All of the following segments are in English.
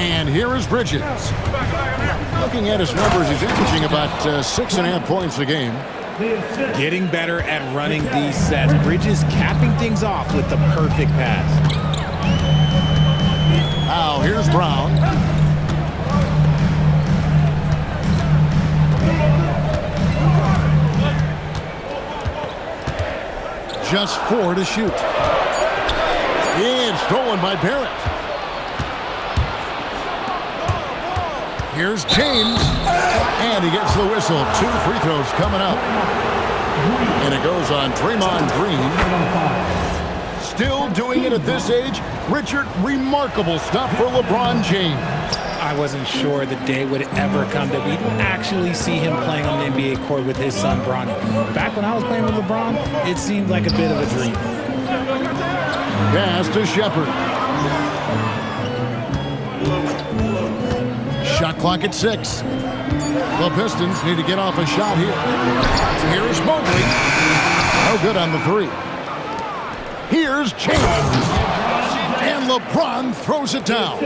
And here is Bridges. Looking at his numbers, he's averaging about 6.5 points a game. Getting better at running these sets. Bridges capping things off with the perfect pass. Now here's Brown. Just 4 to shoot. And stolen by Barrett. Here's James. And he gets the whistle. 2 free throws coming up. And it goes on Draymond Green. Still doing it at this age. Richard, remarkable stuff for LeBron James. I wasn't sure the day would ever come that we'd actually see him playing on the NBA court with his son, Bronny. Back when I was playing with LeBron, it seemed like a bit of a dream. Pass to Shepard. Shot clock at 6. The Pistons need to get off a shot here. Here's Mobley. No good on the 3. Here's James. And LeBron throws it down.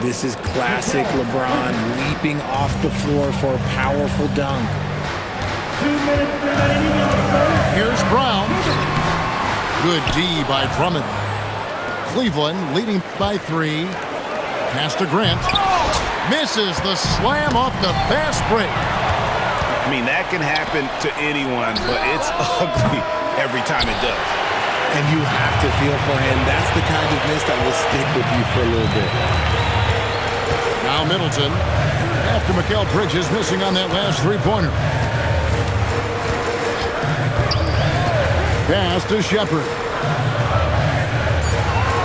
This is classic LeBron leaping off the floor for a powerful dunk. 2 minutes remaining in the first. Here's Brown. Good D by Drummond. Cleveland leading by 3. Pass to Grant. Misses the slam off the fast break. I mean, that can happen to anyone, but it's ugly every time it does. And you have to feel for him. That's the kind of miss that will stick with you for a little bit. Now Middleton, after Mikal Bridges missing on that last 3-pointer. Pass to Shepard.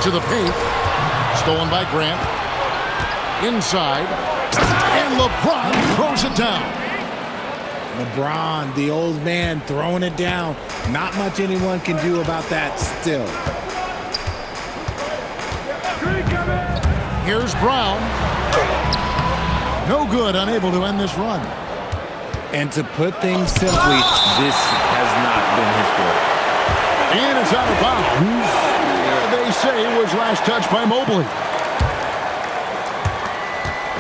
To the paint. Stolen by Grant. Inside. And LeBron throws it down. LeBron, the old man, throwing it down. Not much anyone can do about that still. Here's Brown. No good, unable to end this run. And to put things simply, this has not been his fault. And it's out of bounds. They say it was last touched by Mobley.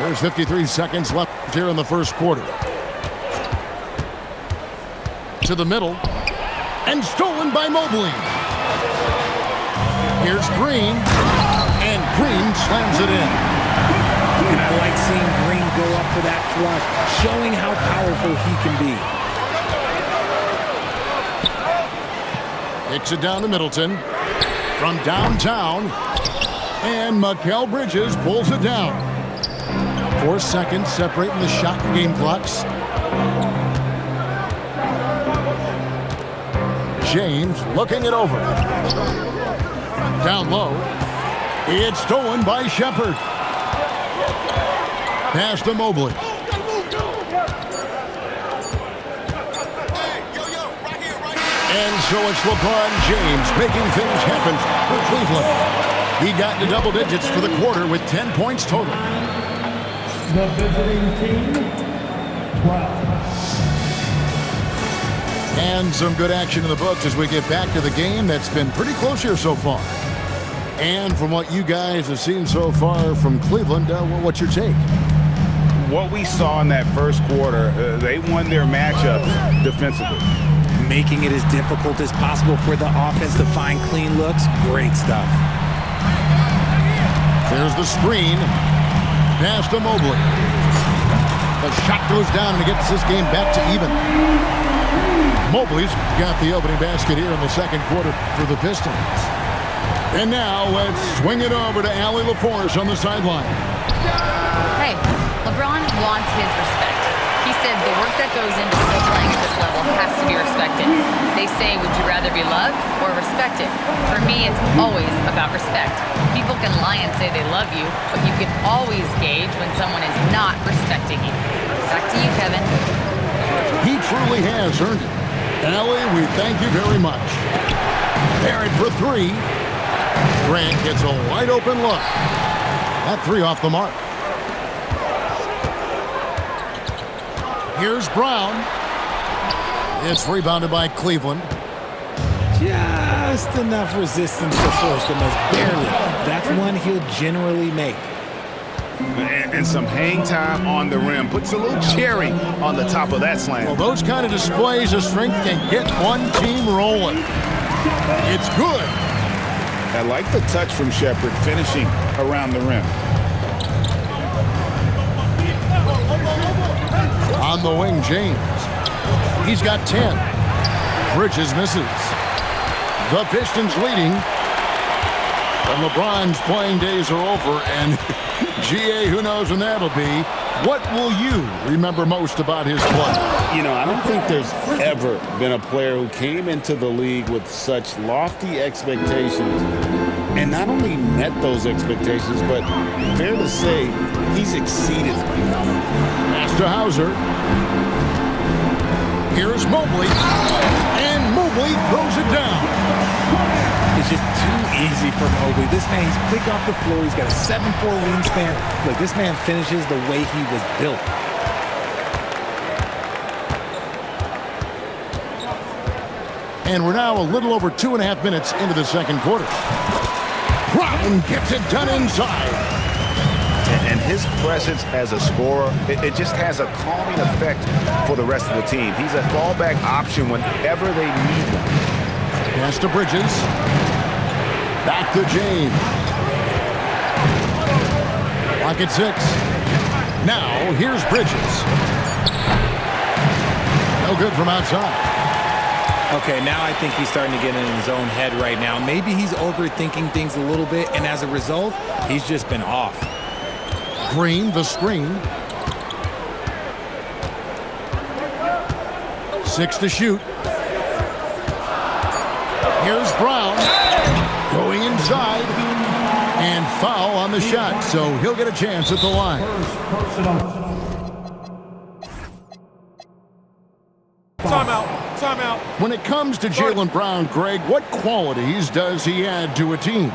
There's 53 seconds left here in the first quarter. To the middle. And stolen by Mobley. Here's Green. And Green slams it in. And I like seeing Green go up for that flush, showing how powerful he can be. Kicks it down to Middleton. From downtown. And Mikal Bridges pulls it down. 4 seconds separating the shot and game clocks. James looking it over. Down low. It's stolen by Shepard. Pass to Mobley. And so it's LeBron James making things happen for Cleveland. He got into double digits for the quarter with 10 points total. The visiting team, 12. And some good action in the books as we get back to the game that's been pretty close here so far. And from what you guys have seen so far from Cleveland, what's your take? What we saw in that first quarter, they won their matchups defensively. Making it as difficult as possible for the offense to find clean looks. Great stuff. There's the screen. Pass to Mobley. The shot goes down and it gets this game back to even. Mobley's got the opening basket here in the second quarter for the Pistons. And now let's swing it over to Allie LaForce on the sideline. Hey, LeBron wants his respect. He said the work that goes into still playing at this level has to be respected. They say, would you rather be loved or respected? For me, it's always about respect. People can lie and say they love you, but you can always gauge when someone is not respecting you. Back to you, Kevin. He truly has earned it. Allie, we thank you very much. Barrett for 3. Grant gets a wide open look. That 3 off the mark. Here's Brown. It's rebounded by Cleveland. Just enough resistance to force the miss. Barely. That's one he'll generally make. And some hang time on the rim. Puts a little cherry on the top of that slam. Well, those kind of displays of strength can get one team rolling. It's good. I like the touch from Shepherd finishing around the rim. On the wing, James. He's got 10. Bridges misses. The Pistons leading. And LeBron's playing days are over, and GA, who knows when that'll be. What will you remember most about his play? You know, I don't think there's ever been a player who came into the league with such lofty expectations and not only met those expectations, but fair to say, he's exceeded them. Pass to Hauser. Here's Mobley, and Mobley throws it down. It's just too easy for Mobley. This man, he's quick off the floor. He's got a 7'4" wingspan. Look, this man finishes the way he was built. And we're now a little over 2.5 minutes into the second quarter. Brown gets it done inside. And his presence as a scorer, it just has a calming effect for the rest of the team. He's a fallback option whenever they need one. Pass to Bridges. Back to James. Clock at 6. Now, here's Bridges. No good from outside. Okay, now I think he's starting to get in his own head right now. Maybe he's overthinking things a little bit, and as a result, he's just been off. Green, the screen. 6 to shoot. Here's Brown. Going inside. And foul on the shot, so he'll get a chance at the line. Timeout. When it comes to Jaylen Brown, Greg, what qualities does he add to a team?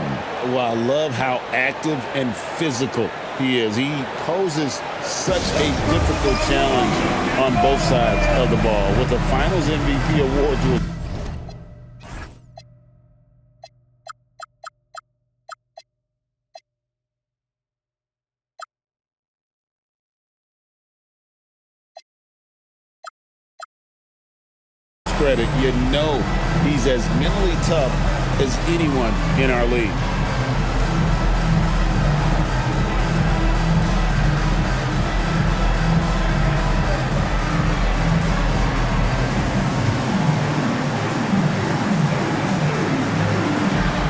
Well, I love how active and physical he is. He poses such a difficult challenge on both sides of the ball. With the Finals MVP award to credit, you know he's as mentally tough as anyone in our league.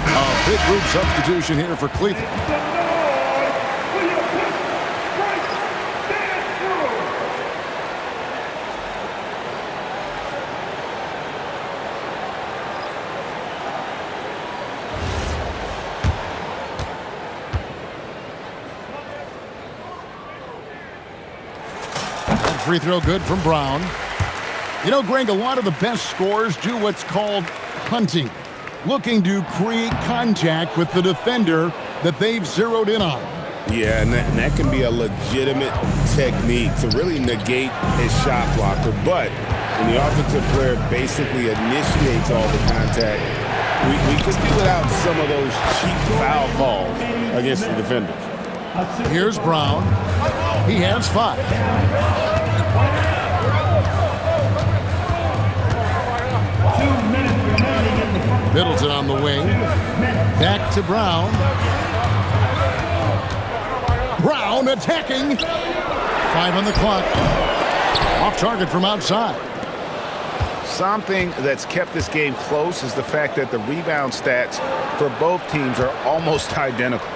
A big group substitution here for Cleveland. Free throw good from Brown. You know, Greg, a lot of the best scorers do what's called hunting, looking to create contact with the defender that they've zeroed in on. Yeah, and that can be a legitimate technique to really negate a shot blocker. But when the offensive player basically initiates all the contact, we could do without some of those cheap foul calls against the defenders. Here's Brown. He has 5. Middleton on the wing. Back to Brown. Brown attacking. 5 on the clock. Off target from outside. Something that's kept this game close is the fact that the rebound stats for both teams are almost identical.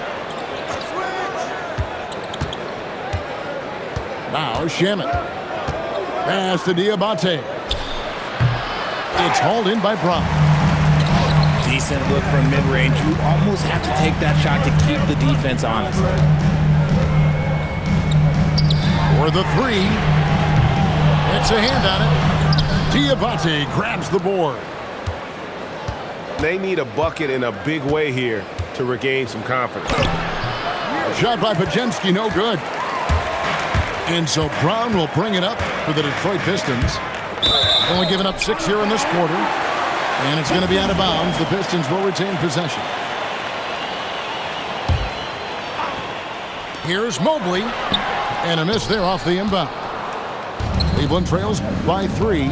Now Shaman. Pass to Diabate. It's hauled in by Brown. Decent look from mid-range. You almost have to take that shot to keep the defense honest. For the 3. It's a hand on it. Diabate grabs the board. They need a bucket in a big way here to regain some confidence. A shot by Pajemski, no good. And so Brown will bring it up for the Detroit Pistons. Only giving up 6 here in this quarter. And it's going to be out of bounds. The Pistons will retain possession. Here's Mobley. And a miss there off the inbound. Cleveland trails by 3.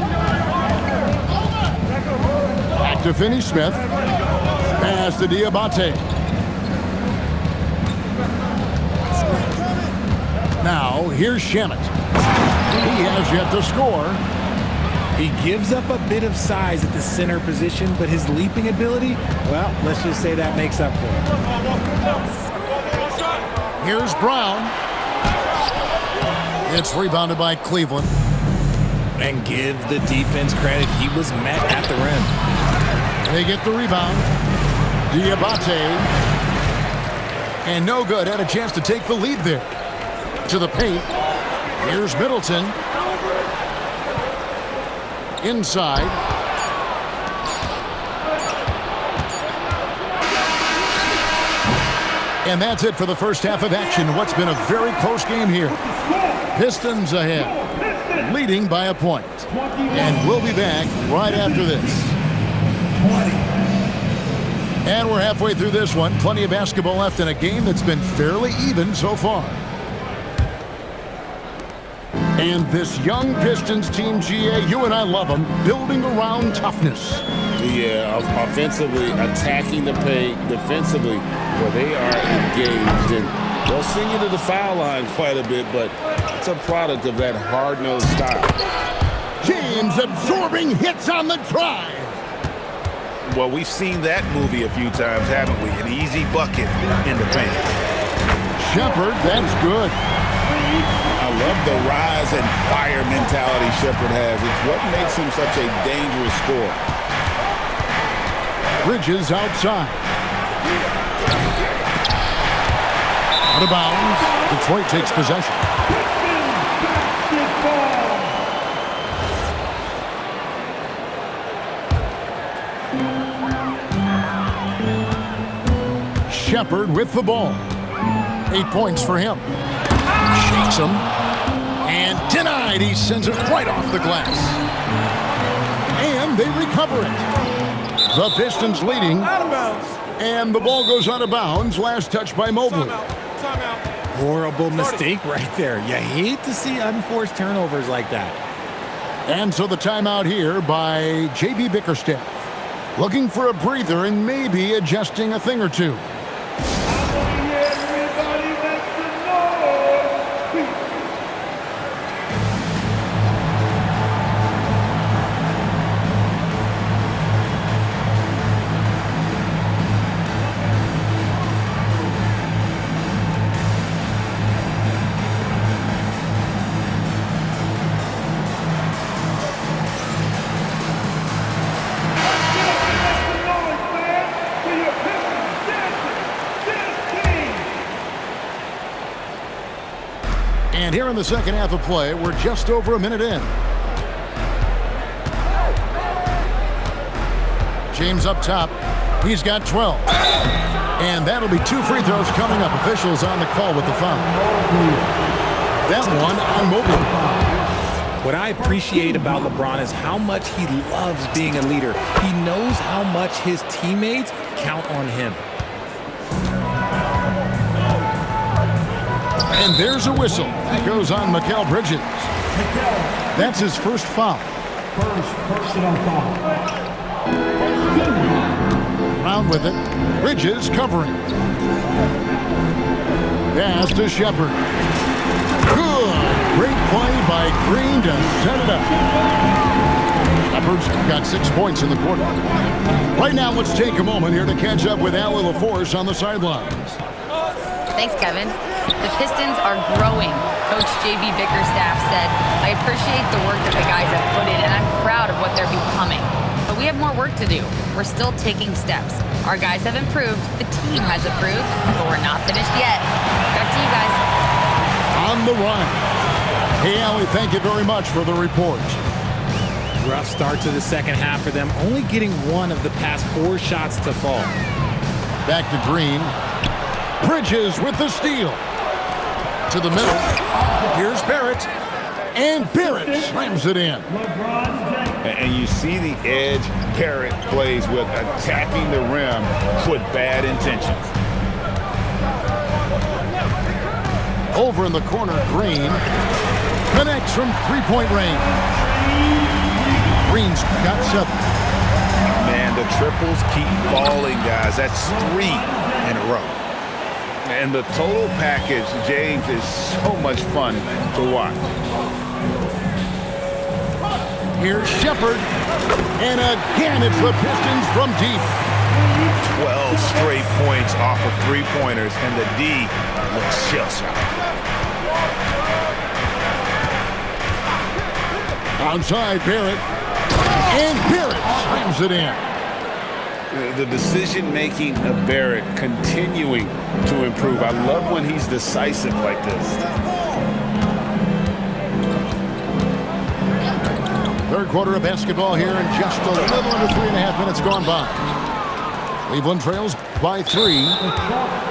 Back to Finney-Smith. Pass to Diabate. Now, here's Shamet. He has yet to score. He gives up a bit of size at the center position, but his leaping ability, well, let's just say that makes up for it. Here's Brown. It's rebounded by Cleveland. And give the defense credit. He was met at the rim. They get the rebound. Diabate. And no good. Had a chance to take the lead there. To the paint. Here's Middleton. Inside. And that's it for the first half of action. What's been a very close game here. Pistons ahead, leading by a point. And we'll be back right after this. And we're halfway through this one. Plenty of basketball left in a game that's been fairly even so far. And this young Pistons team, GA, you and I love them, building around toughness. Yeah, offensively, attacking the paint, defensively, where they are engaged. And they'll send you to the foul line quite a bit, but it's a product of that hard-nosed style. James absorbing hits on the drive. Well, we've seen that movie a few times, haven't we? An easy bucket in the paint. Shepherd, that's good. I love the rise and fire mentality Shepherd has. It's what makes him such a dangerous scorer. Bridges outside. Out of bounds. Detroit takes possession. Shepherd with the ball. 8 points for him. Shakes him. And denied. He sends it right off the glass. And they recover it. The Pistons leading. Out of bounds. And the ball goes out of bounds. Last touch by Mobley. Timeout. Horrible mistake right there. You hate to see unforced turnovers like that. And so the timeout here by J.B. Bickerstaff. Looking for a breather and maybe adjusting a thing or two. Everybody make some noise. And here in the second half of play, we're just over a minute in. James up top. He's got 12. And that'll be 2 free throws coming up. Officials on the call with the foul. That one on Mobley. What I appreciate about LeBron is how much he loves being a leader. He knows how much his teammates count on him. And there's a whistle. That goes on Mikal Bridges. That's his first foul. First personal foul. Round with it. Bridges covering. Pass to Shepherd. Good. Great play by Green to set it up. Shepherd's got 6 points in the quarter. Right now, let's take a moment here to catch up with Allie LaForce on the sidelines. Thanks, Kevin. The Pistons are growing. Coach J.B. Bickerstaff said, I appreciate the work that the guys have put in, and I'm proud of what they're becoming. But we have more work to do. We're still taking steps. Our guys have improved. The team has improved, but we're not finished yet. Back to you guys. On the run. Hey, Allie, thank you very much for the report. Rough start to the second half for them, only getting 1 of the past 4 shots to fall. Back to Green. Bridges with the steal. To the middle. Here's Barrett. And Barrett slams it in. And you see the edge Barrett plays with, attacking the rim with bad intentions. Over in the corner, Green connects from three-point range. Green's got 7. Man, the triples keep falling, guys. That's 3 in a row. And the total package, James, is so much fun to watch. Here's Shepard. And again, it's the Pistons from deep. 12 straight points off of three-pointers, and the D looks shell-shocked. Outside, Barrett. And Barrett slams it in. The decision-making of Barrett continuing to improve. I love when he's decisive like this. Third quarter of basketball here, and just a little under 3.5 minutes gone by. Cleveland trails by 3.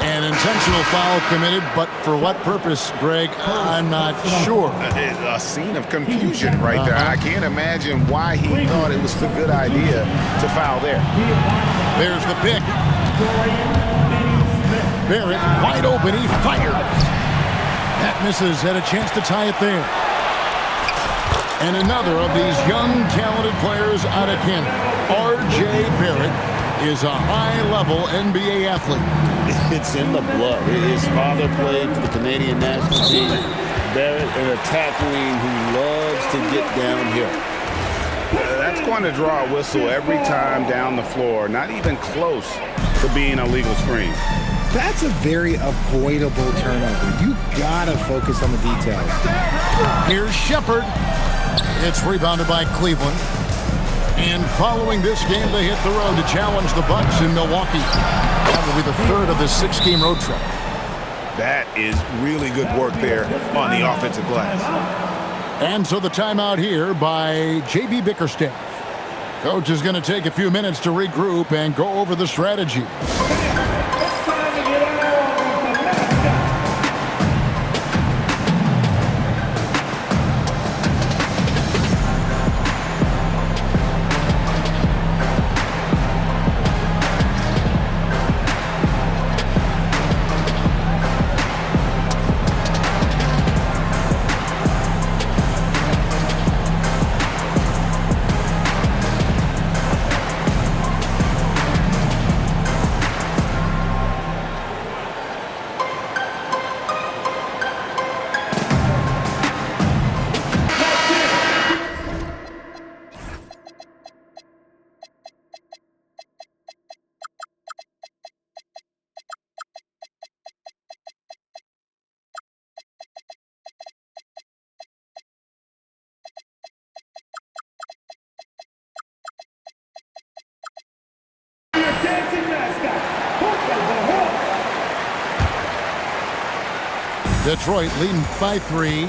An intentional foul committed, but for what purpose, Greg, I'm not sure. A scene of confusion right there. I can't imagine why he thought it was a good idea to foul there. There's the pick. Barrett wide open. He fires. That misses. Had a chance to tie it there. And another of these young, talented players out of Canada, R.J. Barrett, is a high-level NBA athlete. It's in the blood. His father played for the Canadian national team. Barrett, an attacker who loves to get downhill. That's going to draw a whistle every time down the floor. Not even close to being a legal screen. That's a very avoidable turnover. You gotta focus on the details. Here's Shepard. It's rebounded by Cleveland. And following this game, they hit the road to challenge the Bucks in Milwaukee. That will be the third of this 6-game road trip. That is really good work there on the offensive glass. And so the timeout here by J.B. Bickerstaff. Coach is going to take a few minutes to regroup and go over the strategy. Detroit leading by 3.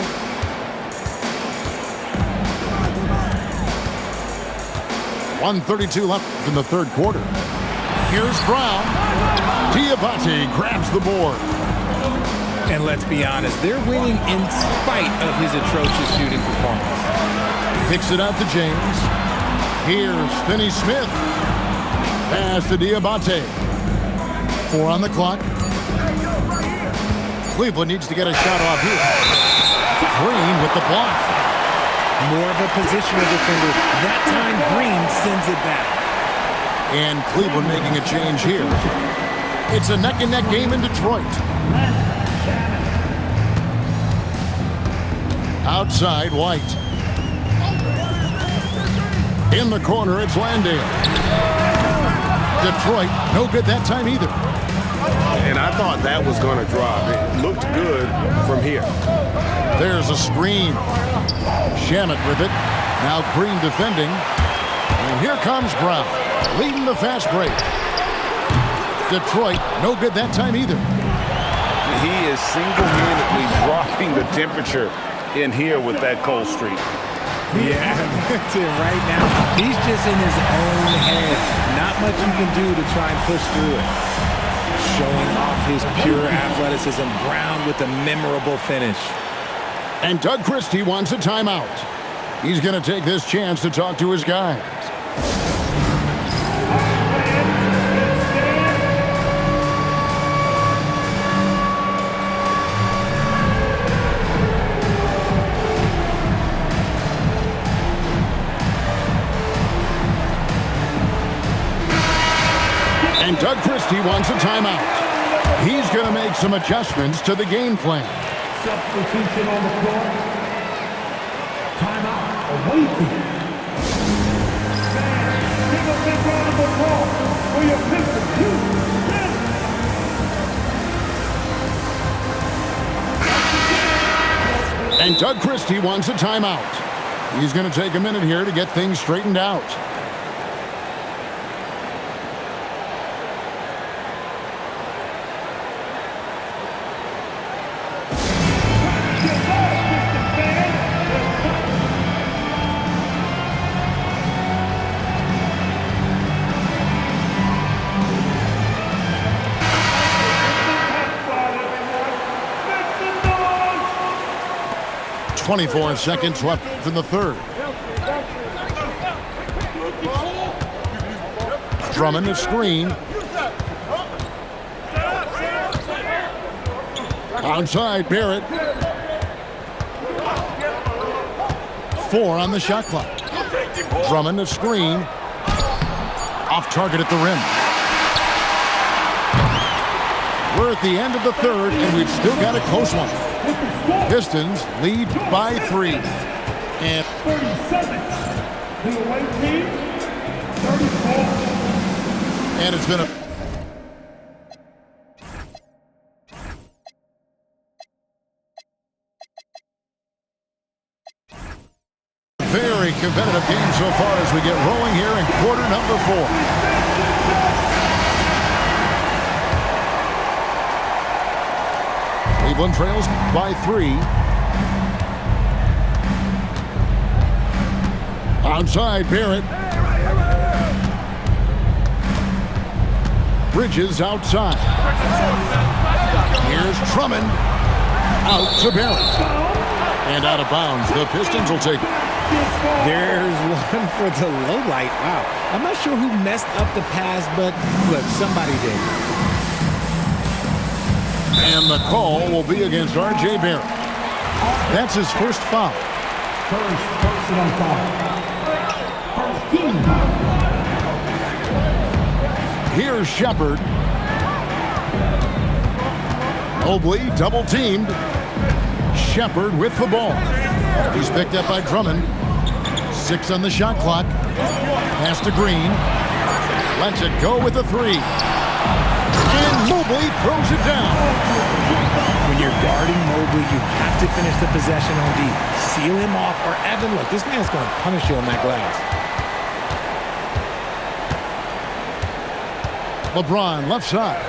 .132 left in the third quarter. Here's Brown. Diabate grabs the board. And let's be honest, they're winning in spite of his atrocious shooting performance. Picks it out to James. Here's Finney-Smith. Pass to Diabate. 4 on the clock. Cleveland needs to get a shot off here. Green with the block. More of a positional defender. That time, Green sends it back. And Cleveland making a change here. It's a neck-and-neck game in Detroit. Outside, White. In the corner, it's Landale. Detroit, no good that time either. And I thought that was going to drop. It looked good from here. There's a screen. Shamet with it. Now Green defending. And here comes Brown, leading the fast break. Detroit, no good that time either. He is single-handedly dropping the temperature in here with that cold streak. Yeah, that's it right now. He's just in his own head. Not much you can do to try and push through it. Showing off his pure athleticism. Brown with a memorable finish. And Doug Christie wants a timeout. He's going to take this chance to talk to his guys. Christie wants a timeout. He's going to make some adjustments to the game plan. Substitution on the floor. Timeout. Awaiting. Give a big round of applause for your Pistons. And Doug Christie wants a timeout. He's going to take a minute here to get things straightened out. Make 24 seconds left in the third. Drummond a screen. Outside, Barrett. 4 on the shot clock. Drummond a screen. Off target at the rim. We're at the end of the third, and we've still got a close one. Pistons lead by 3. And 37. The away team, 34. And it's been a very competitive game so far as we get rolling here in quarter number 4. Cleveland trails by 3. Outside, Barrett. Bridges outside. Here's Drummond. Out to Barrett. And out of bounds. The Pistons will take it. There's one for the low light. Wow. I'm not sure who messed up the pass, but look, somebody did. And the call will be against R.J. Barrett. That's his first foul. First personal foul. First team foul. Here's Shepard. Mobley double-teamed. Shepard with the ball. He's picked up by Drummond. 6 on the shot clock. Pass to Green. Lets it go with a 3. And Mobley throws it down. When you're guarding Mobley, you have to finish the possession on D. Seal him off, or Evan, look, this man's going to punish you on that glass. LeBron left side.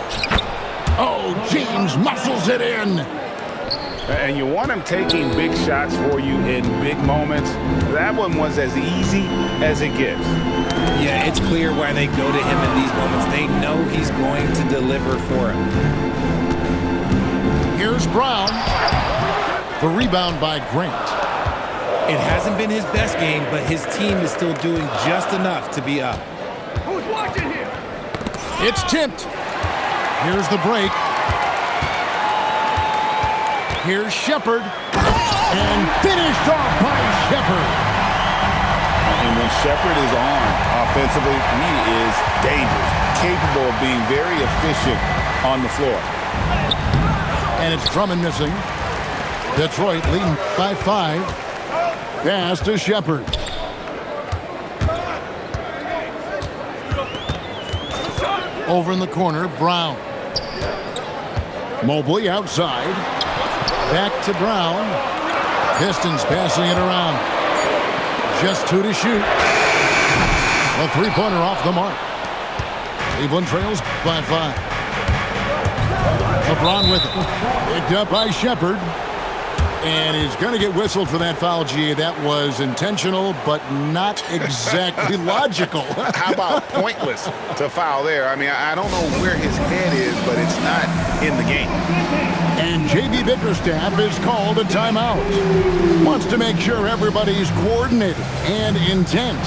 Oh, James muscles it in. And you want him taking big shots for you in big moments. That one was as easy as it gets. Yeah, it's clear why they go to him in these moments. They know he's going to deliver for him. Here's Brown. The rebound by Grant. It hasn't been his best game, but his team is still doing just enough to be up. Who's watching here? It's tipped. Here's the break. Here's Shepard. And finished off by Shepard. And when Shepard is on offensively, he is dangerous, capable of being very efficient on the floor. And it's Drummond missing. Detroit leading by 5. Pass to Shepard. Over in the corner, Brown. Mobley outside. Back to Brown. Pistons passing it around. Just 2 to shoot. A 3-pointer off the mark. Cleveland trails by 5. LeBron with it. Picked up by Shepard. And he's going to get whistled for that foul, G. That was intentional, but not exactly logical. How about pointless to foul there? I mean, I don't know where his head is, but it's not in the game. And J.B. Bickerstaff is called a timeout. Wants to make sure everybody's coordinated and intent.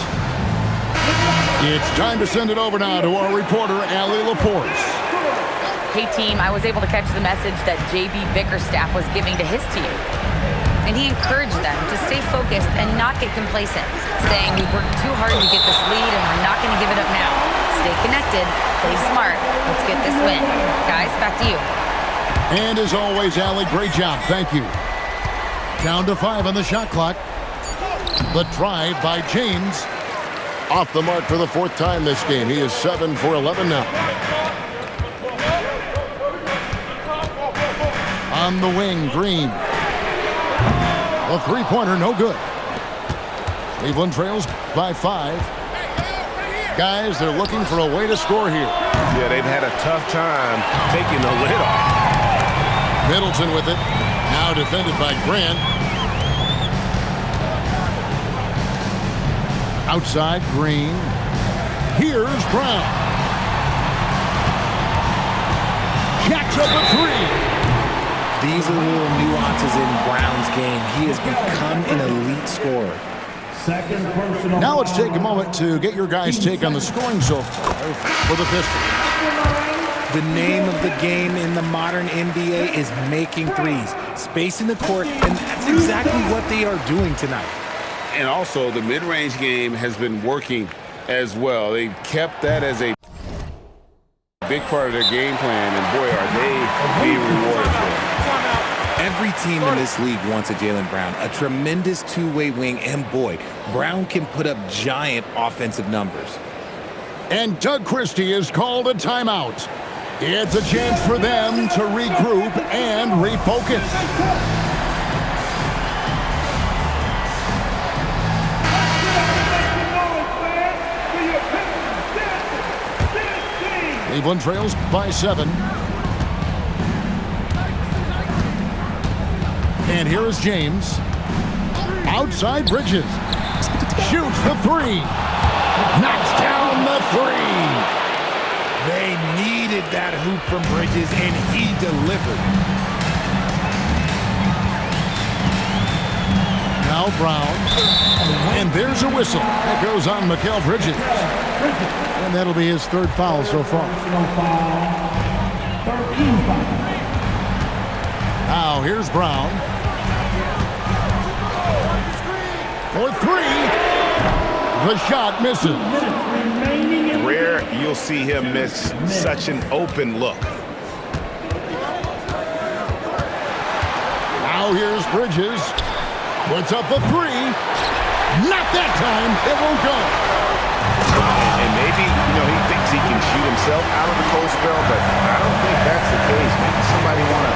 It's time to send it over now to our reporter, Allie LaForce. Hey, team, I was able to catch the message that J.B. Bickerstaff was giving to his team. And he encouraged them to stay focused and not get complacent, saying we worked too hard to get this lead and we're not going to give it up now. Stay connected. Play smart. Let's get this win. Guys, back to you. And as always, Allie, great job. Thank you. Down to 5 on the shot clock. The drive by James. Off the mark for the 4th time this game. He is 7 for 11 now. On the wing, Green. A three-pointer, no good. Cleveland trails by 5. Guys, they're looking for a way to score here. Yeah, they've had a tough time taking the lid off. Middleton with it. Now defended by Grant. Outside, Green. Here's Brown. Jacks up a 3. These are the little nuances in Brown's game. He has become an elite scorer. Second personal. Now let's take a moment to get your guys' take on the scoring so far for the Pistons. The name of the game in the modern NBA is making threes, spacing the court, and that's exactly what they are doing tonight. And also, the mid-range game has been working as well. They've kept that as a big part of their game plan, and boy, are they being rewarded for it. Every team in this league wants a Jaylen Brown, a tremendous two-way wing, and boy, Brown can put up giant offensive numbers. And Doug Christie has called a timeout. It's a chance for them to regroup and refocus. Cleveland trails by 7. And here is James. Outside Bridges. Shoots the 3. Knocks down the 3. They needed that hoop from Bridges, and he delivered. Now Brown. And there's a whistle. That goes on Mikal Bridges. And that'll be his 3rd foul so far. Now here's Brown. For 3. The shot misses. Rare you'll see him miss such an open look. Now here's Bridges. Puts up the 3. Not that time. It won't go. And maybe, he thinks he can shoot himself out of the cold spell, but I don't think that's the case. Maybe somebody want to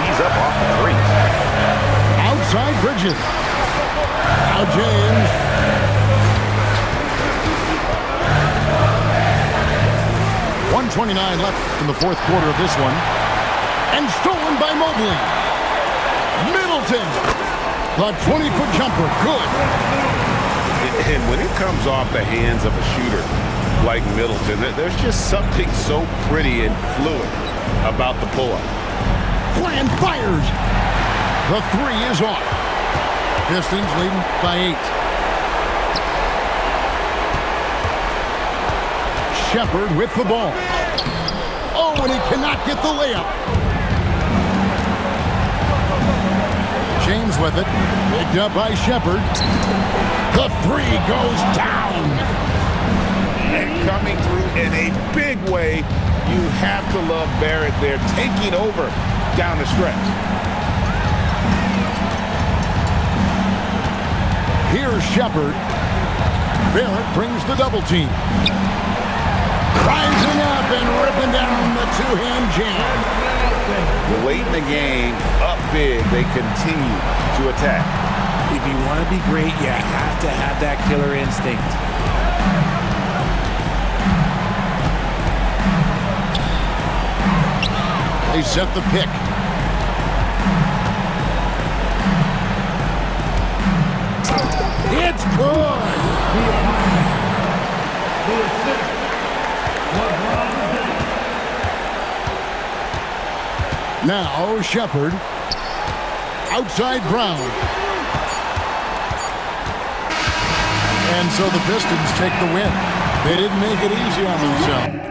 ease up off the threes. Outside Bridges. Now James. 1:29 left in the 4th quarter of this one. And stolen by Mobley. Middleton. The 20-foot jumper. Good. And when it comes off the hands of a shooter like Middleton, there's just something so pretty and fluid about the pull-up. Bland fires. The 3 is off. Pistons leading by 8. Shepard with the ball. Oh, and he cannot get the layup. James with it. Picked up by Shepard. The 3 goes down. And coming through in a big way, you have to love Barrett there, taking over down the stretch. Here's Shepard. Barrett brings the double team. Rising up and ripping down the 2-hand jam. Late in the game, up big, they continue to attack. If you want to be great, you have to have that killer instinct. They set the pick. It's good. Now Shepard. Outside Brown. And so the Pistons take the win. They didn't make it easy on themselves.